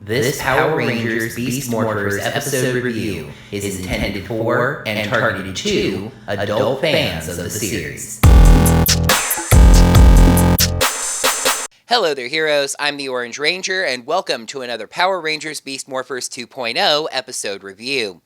This Power Rangers Beast Morphers episode review is intended for and targeted to adult fans of the series. Hello there, heroes. I'm the Orange Ranger, and welcome to another Power Rangers Beast Morphers 2.0 episode review.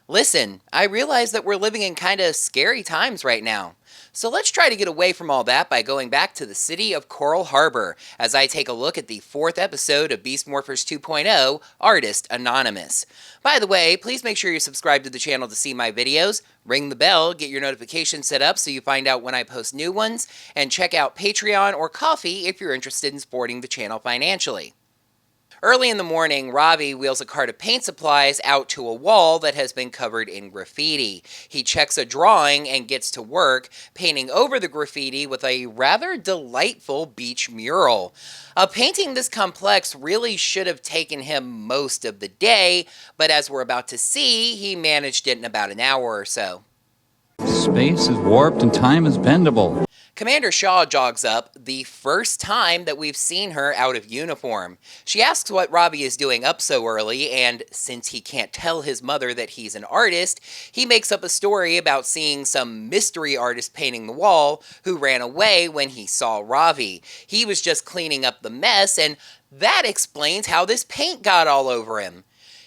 Listen, I realize that we're living in kind of scary times right now. So let's try to get away from all that by going back to the city of Coral Harbor as I take a look at the 4th episode of Beast Morphers 2.0, Artist Anonymous. By the way, please make sure you subscribe to the channel to see my videos, ring the bell, get your notifications set up so you find out when I post new ones, and check out Patreon or Ko-fi if you're interested in supporting the channel financially. Early in the morning, Ravi wheels a cart of paint supplies out to a wall that has been covered in graffiti. He checks a drawing and gets to work, painting over the graffiti with a rather delightful beach mural. A painting this complex really should have taken him most of the day, but as we're about to see, he managed it in about an hour or so. Space is warped and time is bendable. Commander Shaw jogs up, the first time that we've seen her out of uniform. She asks what Ravi is doing up so early, and since he can't tell his mother that he's an artist, he makes up a story about seeing some mystery artist painting the wall who ran away when he saw Ravi. He was just cleaning up the mess, and that explains how this paint got all over him.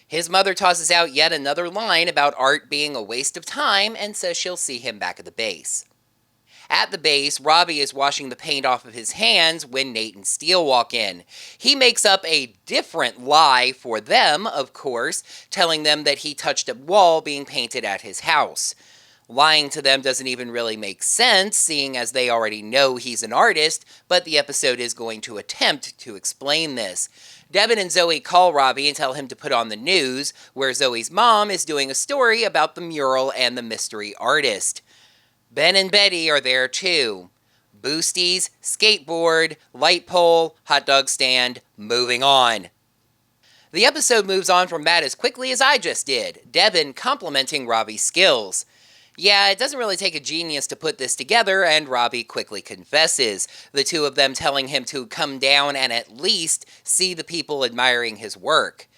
His mother tosses out yet another line about art being a waste of time and says she'll see him back at the base. At the base, Ravi is washing the paint off of his hands when Nate and Steele walk in. He makes up a different lie for them, of course, telling them that he touched a wall being painted at his house. Lying to them doesn't even really make sense, seeing as they already know he's an artist, but the episode is going to attempt to explain this. Devin and Zoe call Ravi and tell him to put on the news, where Zoe's mom is doing a story about the mural and the mystery artist. Ben and Betty are there too. Boosties, skateboard, light pole, hot dog stand, moving on. The episode moves on from that as quickly as I just did, Devin complimenting Ravi's skills. Yeah, it doesn't really take a genius to put this together, and Ravi quickly confesses, the two of them telling him to come down and at least see the people admiring his work.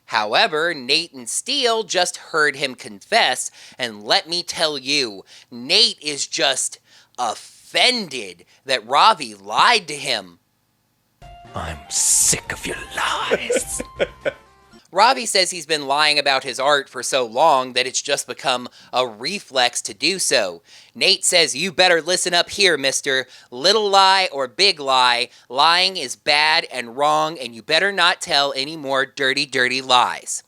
However, Nate and Steele just heard him confess, and let me tell you, Nate is just offended that Ravi lied to him. I'm sick of your lies. Ravi says he's been lying about his art for so long that it's just become a reflex to do so. Nate says, "You better listen up here, mister. Little lie or big lie, lying is bad and wrong, and you better not tell any more dirty, dirty lies."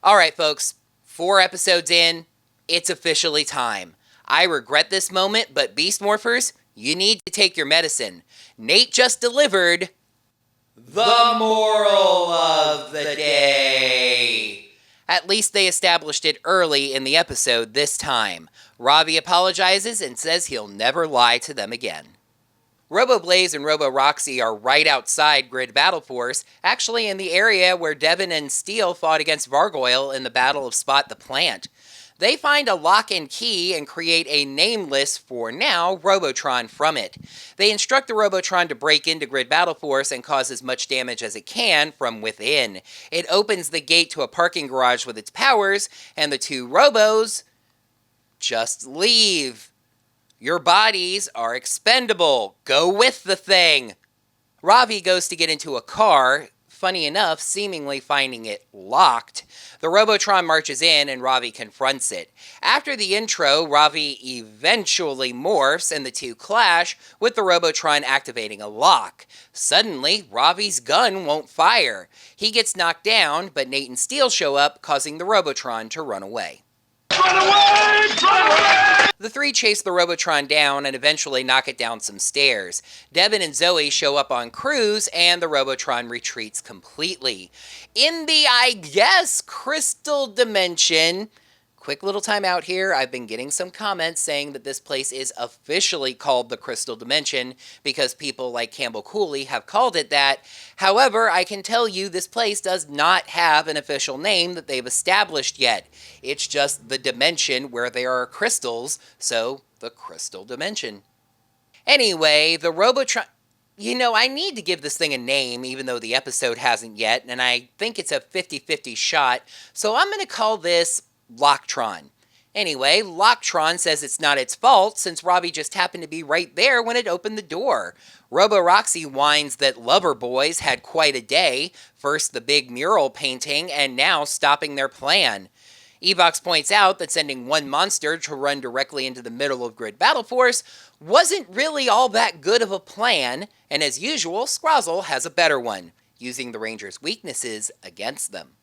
Alright folks, 4 episodes in, it's officially time. I regret this moment, but Beast Morphers, you need to take your medicine. Nate just delivered the moral of the day. At least they established it early in the episode this time. Ravi apologizes and says he'll never lie to them again. Robo Blaze and Robo Roxy are right outside Grid Battleforce, actually in the area where Devin and Steele fought against Vargoyle in the Battle of Spot the Plant. They find a lock and key and create a nameless, for now, Robotron from it. They instruct the Robotron to break into Grid Battleforce and cause as much damage as it can from within. It opens the gate to a parking garage with its powers, and the two Robos just leave. Your bodies are expendable. Go with the thing. Ravi goes to get into a car, funny enough, seemingly finding it locked. The Robotron marches in and Ravi confronts it. After the intro, Ravi eventually morphs and the two clash, with the Robotron activating a lock. Suddenly, Ravi's gun won't fire. He gets knocked down, but Nate and Steele show up, causing the Robotron to run away. Run away! Run away! The three chase the Robotron down and eventually knock it down some stairs. Devin and Zoe show up on Cruise, and the Robotron retreats completely. In the, I guess, crystal dimension. Quick little time out here. I've been getting some comments saying that this place is officially called the Crystal Dimension because people like Campbell Cooley have called it that. However, I can tell you this place does not have an official name that they've established yet. It's just the dimension where there are crystals, so the Crystal Dimension. Anyway, the Robotron... I need to give this thing a name, even though the episode hasn't yet, and I think it's a 50-50 shot, so I'm going to call this Locktron. Anyway, Locktron says it's not its fault, since Ravi just happened to be right there when it opened the door. Robo-Roxy whines that Lover Boys had quite a day, first the big mural painting, and now stopping their plan. Evox points out that sending one monster to run directly into the middle of Grid Battleforce wasn't really all that good of a plan, and as usual, Scrozzle has a better one, using the Rangers' weaknesses against them.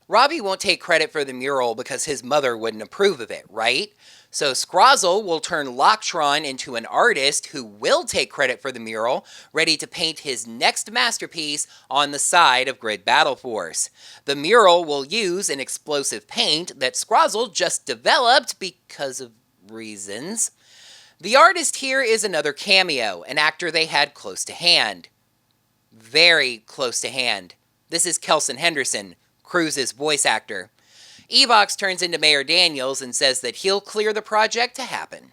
Ravi won't take credit for the mural because his mother wouldn't approve of it, right? So Scrozzle will turn Locktron into an artist who will take credit for the mural, ready to paint his next masterpiece on the side of Grid Battleforce. The mural will use an explosive paint that Scrozzle just developed because of reasons. The artist here is another cameo, an actor they had close to hand. Very close to hand. This is Kelson Henderson, Cruz's voice actor. Evox turns into Mayor Daniels and says that he'll clear the project to happen.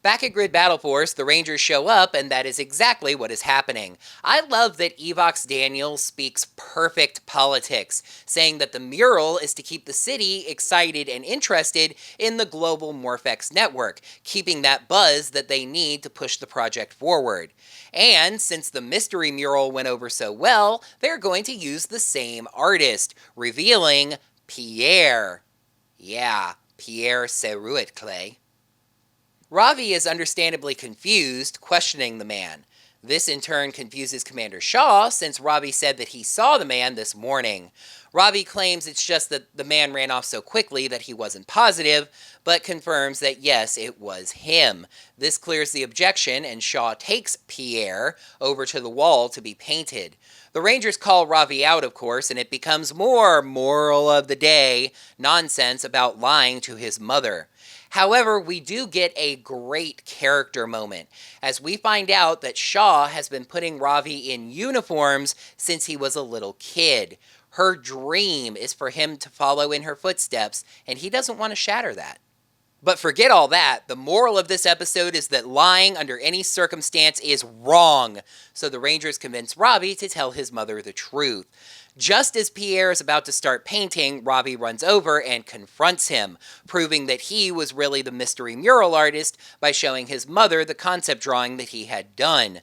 Back at Grid Battleforce, the Rangers show up, and that is exactly what is happening. I love that Evox Daniels speaks perfect politics, saying that the mural is to keep the city excited and interested in the global Morphex network, keeping that buzz that they need to push the project forward. And since the mystery mural went over so well, they're going to use the same artist, revealing Pierre. Yeah, Pierre Seruit-Clay. Ravi is understandably confused, questioning the man. This in turn confuses Commander Shaw, since Ravi said that he saw the man this morning. Ravi claims it's just that the man ran off so quickly that he wasn't positive, but confirms that yes, it was him. This clears the objection, and Shaw takes Pierre over to the wall to be painted. The Rangers call Ravi out, of course, and it becomes more moral of the day nonsense about lying to his mother. However, we do get a great character moment, as we find out that Shaw has been putting Ravi in uniforms since he was a little kid. Her dream is for him to follow in her footsteps, and he doesn't want to shatter that. But forget all that. The moral of this episode is that lying under any circumstance is wrong, so the Rangers convince Ravi to tell his mother the truth. Just as Pierre is about to start painting, Ravi runs over and confronts him, proving that he was really the mystery mural artist by showing his mother the concept drawing that he had done.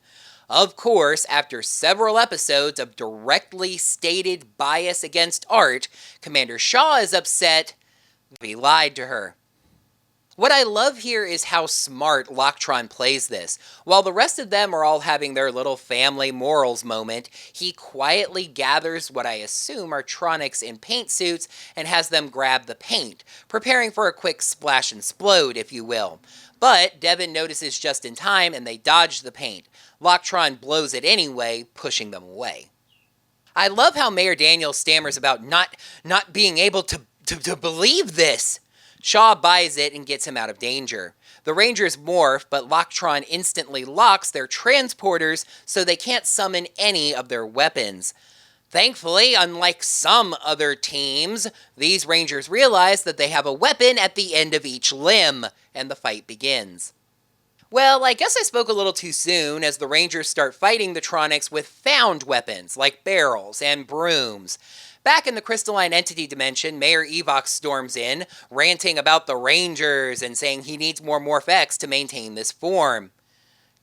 Of course, after several episodes of directly stated bias against art, Commander Shaw is upset that he lied to her. What I love here is how smart Locktron plays this. While the rest of them are all having their little family morals moment, he quietly gathers what I assume are Tronics in paint suits and has them grab the paint, preparing for a quick splash and splode, if you will. But Devin notices just in time and they dodge the paint. Locktron blows it anyway, pushing them away. I love how Mayor Daniels stammers about not being able to believe this. Shaw buys it and gets him out of danger. The Rangers morph, but Locktron instantly locks their transporters so they can't summon any of their weapons. Thankfully, unlike some other teams, these Rangers realize that they have a weapon at the end of each limb, and the fight begins. Well, I guess I spoke a little too soon, as the Rangers start fighting the Tronics with found weapons, like barrels and brooms. Back in the crystalline entity dimension, Mayor Evox storms in, ranting about the Rangers and saying he needs more Morphex to maintain this form.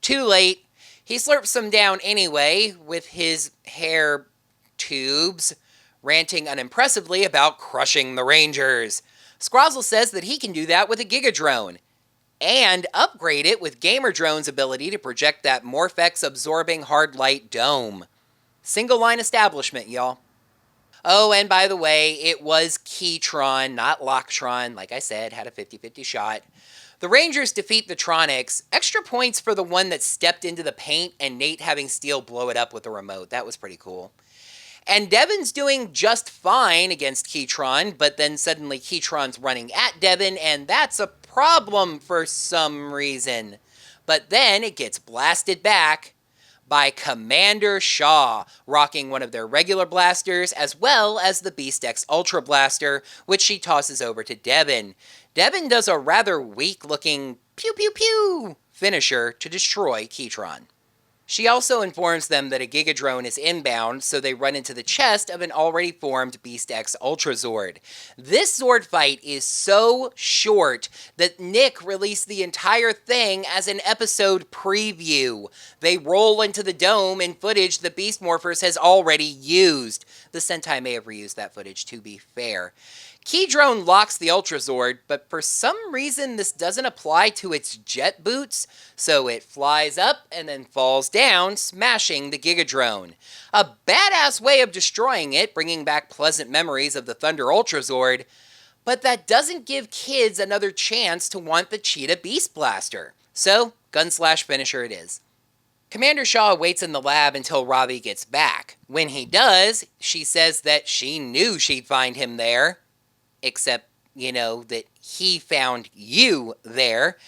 Too late. He slurps them down anyway with his hair tubes, ranting unimpressively about crushing the Rangers. Scrozzle says that he can do that with a Gigadrone, and upgrade it with Gamer Drone's ability to project that Morphex-absorbing hard light dome. Single line establishment, y'all. Oh, and by the way, it was Keytron, not Locktron. Like I said, had a 50-50 shot. The Rangers defeat the Tronics. Extra points for the one that stepped into the paint and Nate having Steel blow it up with the remote. That was pretty cool. And Devin's doing just fine against Keytron, but then suddenly Keytron's running at Devin, and that's a problem for some reason. But then it gets blasted back by Commander Shaw, rocking one of their regular blasters as well as the Beast X Ultra Blaster, which she tosses over to Devin. Devin does a rather weak-looking pew-pew-pew finisher to destroy Keytron. She also informs them that a Gigadrone is inbound, so they run into the chest of an already formed Beast X Ultra Zord. This Zord fight is so short that Nick released the entire thing as an episode preview. They roll into the dome in footage the Beast Morphers has already used. The Sentai may have reused that footage, to be fair. Keydrone locks the Ultra Zord, but for some reason this doesn't apply to its jet boots, so it flies up and then falls down, smashing the Gigadrone. A badass way of destroying it, bringing back pleasant memories of the Thunder Ultra Zord, but that doesn't give kids another chance to want the Cheetah Beast Blaster. So, gun/slash finisher it is. Commander Shaw waits in the lab until Ravi gets back. When he does, she says that she knew she'd find him there. Except, that he found you there.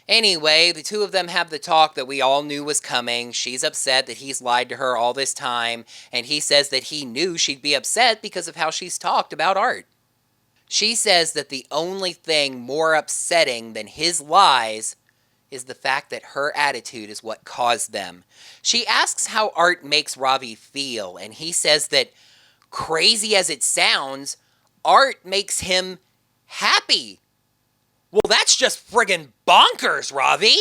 Anyway, the two of them have the talk that we all knew was coming. She's upset that he's lied to her all this time, and he says that he knew she'd be upset because of how she's talked about Art. She says that the only thing more upsetting than his lies is the fact that her attitude is what caused them. She asks how Art makes Ravi feel, and he says that, crazy as it sounds, Art makes him happy. Well, that's just friggin' bonkers, Ravi!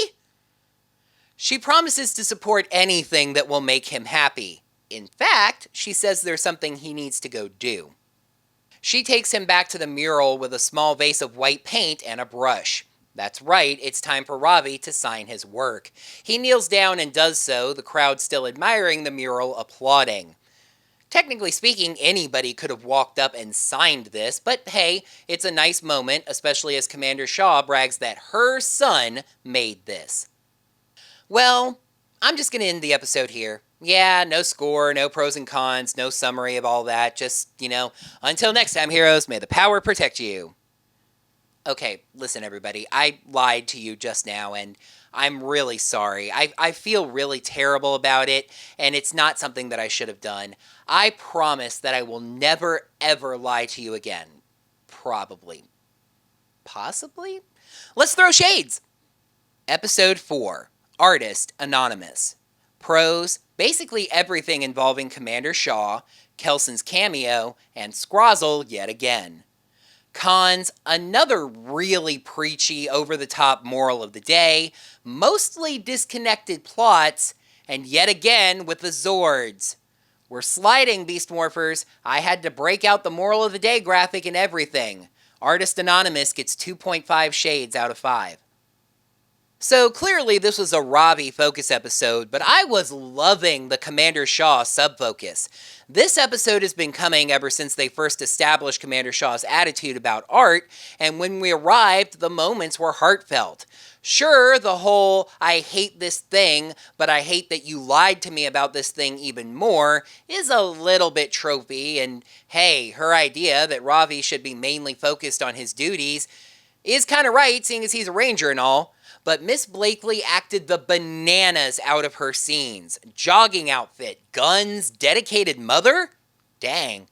She promises to support anything that will make him happy. In fact, she says there's something he needs to go do. She takes him back to the mural with a small vase of white paint and a brush. That's right, it's time for Ravi to sign his work. He kneels down and does so, the crowd still admiring the mural, applauding. Technically speaking, anybody could have walked up and signed this, but hey, it's a nice moment, especially as Commander Shaw brags that her son made this. Well, I'm just going to end the episode here. Yeah, no score, no pros and cons, no summary of all that, just, until next time, heroes, may the power protect you. Okay, listen everybody, I lied to you just now, and I'm really sorry. I feel really terrible about it, and it's not something that I should have done. I promise that I will never, ever lie to you again. Probably. Possibly? Let's throw shades! Episode 4. Artist Anonymous. Pros, basically everything involving Commander Shaw, Kelson's cameo, and Scrozzle yet again. Cons, another really preachy, over-the-top moral of the day, mostly disconnected plots, and yet again with the Zords. We're sliding, Beast Morphers. I had to break out the moral of the day graphic and everything. Artist Anonymous gets 2.5 shades out of 5. So clearly this was a Ravi focus episode, but I was loving the Commander Shaw sub-focus. This episode has been coming ever since they first established Commander Shaw's attitude about Art, and when we arrived, the moments were heartfelt. Sure, the whole, I hate this thing, but I hate that you lied to me about this thing even more, is a little bit tropey, and hey, her idea that Ravi should be mainly focused on his duties is kind of right, seeing as he's a ranger and all. But Miss Blakely acted the bananas out of her scenes. Jogging outfit, guns, dedicated mother? Dang.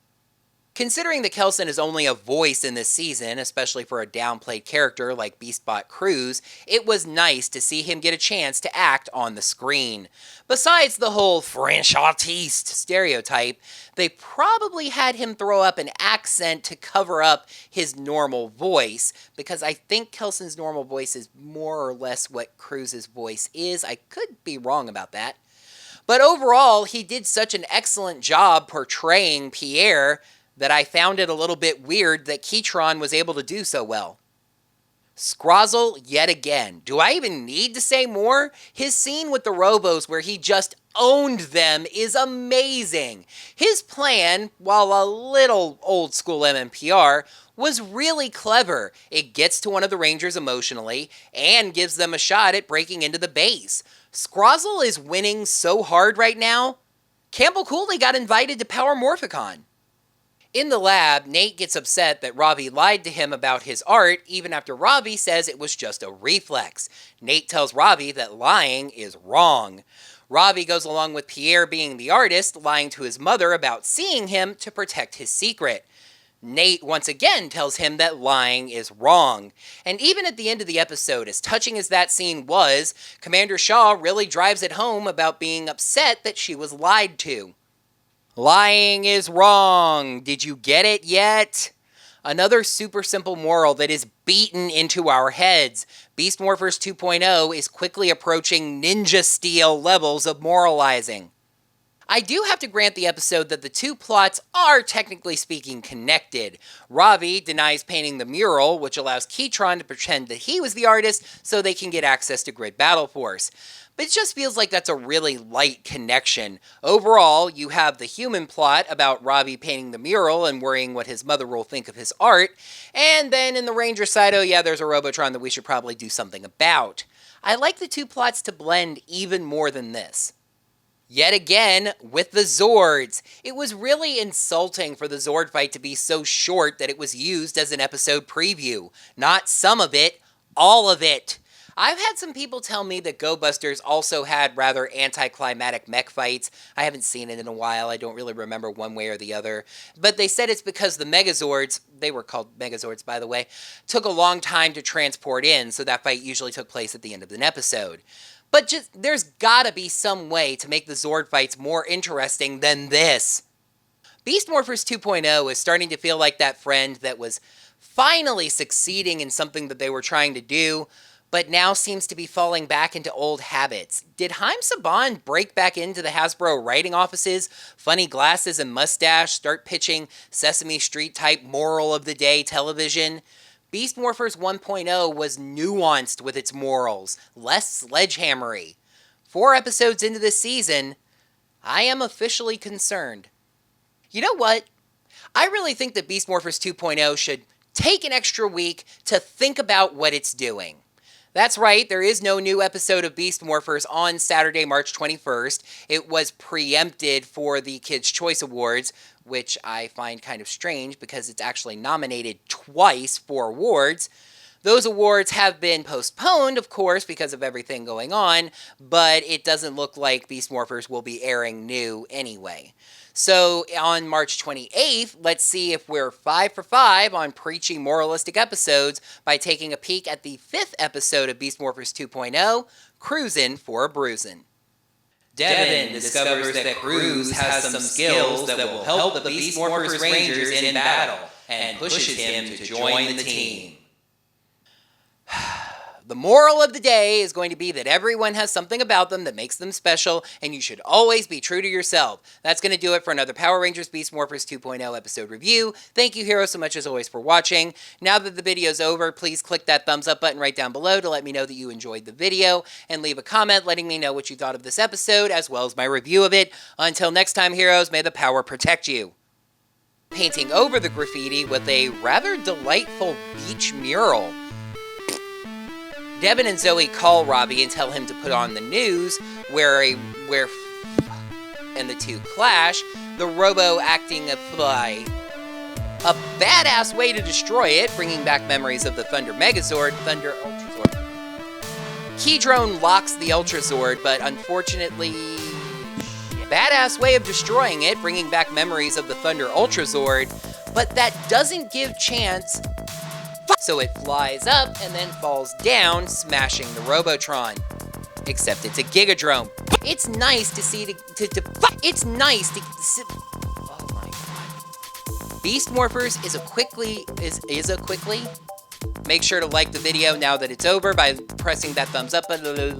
Considering that Kelson is only a voice in this season, especially for a downplayed character like Beastbot Cruz, it was nice to see him get a chance to act on the screen. Besides the whole French artiste stereotype, they probably had him throw up an accent to cover up his normal voice, because I think Kelson's normal voice is more or less what Cruz's voice is. I could be wrong about that. But overall, he did such an excellent job portraying Pierre that I found it a little bit weird that Keytron was able to do so well. Scrozzle yet again. Do I even need to say more? His scene with the Robos where he just owned them is amazing. His plan, while a little old school MMPR, was really clever. It gets to one of the Rangers emotionally and gives them a shot at breaking into the base. Scrozzle is winning so hard right now. Campbell Cooley got invited to Power Morphicon. In the lab, Nate gets upset that Ravi lied to him about his art, even after Ravi says it was just a reflex. Nate tells Ravi that lying is wrong. Ravi goes along with Pierre being the artist, lying to his mother about seeing him to protect his secret. Nate once again tells him that lying is wrong. And even at the end of the episode, as touching as that scene was, Commander Shaw really drives it home about being upset that she was lied to. Lying is wrong. Did you get it yet? Another super simple moral that is beaten into our heads. Beast Morphers 2.0 is quickly approaching ninja steel levels of moralizing. I do have to grant the episode that the two plots are, technically speaking, connected. Ravi denies painting the mural, which allows Keytron to pretend that he was the artist so they can get access to Grid Battleforce. But it just feels like that's a really light connection. Overall, you have the human plot about Ravi painting the mural and worrying what his mother will think of his art, and then in the Ranger side, oh yeah, there's a Robotron that we should probably do something about. I like the two plots to blend even more than this. Yet again, with the Zords. It was really insulting for the Zord fight to be so short that it was used as an episode preview. Not some of it, all of it. I've had some people tell me that Go Busters also had rather anticlimactic mech fights. I haven't seen it in a while, I don't really remember one way or the other. But they said it's because the Megazords, they were called Megazords by the way, took a long time to transport in, so that fight usually took place at the end of an episode. But there's gotta be some way to make the Zord fights more interesting than this. Beast Morphers 2.0 is starting to feel like that friend that was finally succeeding in something that they were trying to do, but now seems to be falling back into old habits. Did Haim Saban break back into the Hasbro writing offices, funny glasses and mustache, start pitching Sesame Street type moral of the day television? Beast Morphers 1.0 was nuanced with its morals, less sledgehammery. 4 episodes into this season, I am officially concerned. You know what? I really think that Beast Morphers 2.0 should take an extra week to think about what it's doing. That's right, there is no new episode of Beast Morphers on Saturday, March 21st. It was preempted for the Kids' Choice Awards, which I find kind of strange because it's actually nominated twice for awards. Those awards have been postponed, of course, because of everything going on, but it doesn't look like Beast Morphers will be airing new anyway. So on March 28th, let's see if we're 5 for 5 on preachy moralistic episodes by taking a peek at the 5th episode of Beast Morphers 2.0, Cruisin' for a Bruisin'. Devin discovers that Cruz has some skills that will help the Beast Morphers Rangers in battle, and pushes him to join the team. The moral of the day is going to be that everyone has something about them that makes them special, and you should always be true to yourself. That's going to do it for another Power Rangers Beast Morphers 2.0 episode review. Thank you, heroes, so much as always for watching. Now that the video's over, please click that thumbs up button right down below to let me know that you enjoyed the video, and leave a comment letting me know what you thought of this episode, as well as my review of it. Until next time, heroes, may the power protect you. Painting over the graffiti with a rather delightful beach mural. Devin and Zoe call Ravi and tell him to put on the news, where and the two clash, the Robo acting a fly. A badass way to destroy it, bringing back memories of the Thunder Megazord, Thunder Ultrazord. Keydrone locks the Ultrazord, but unfortunately... Badass way of destroying it, bringing back memories of the Thunder Ultrazord, but that doesn't give chance... So it flies up and then falls down, smashing the Robotron. Except it's a Gigadrome. It's nice to see it's nice to oh my god. Beast Morphers is a quickly. Make sure to like the video now that it's over by pressing that thumbs up button.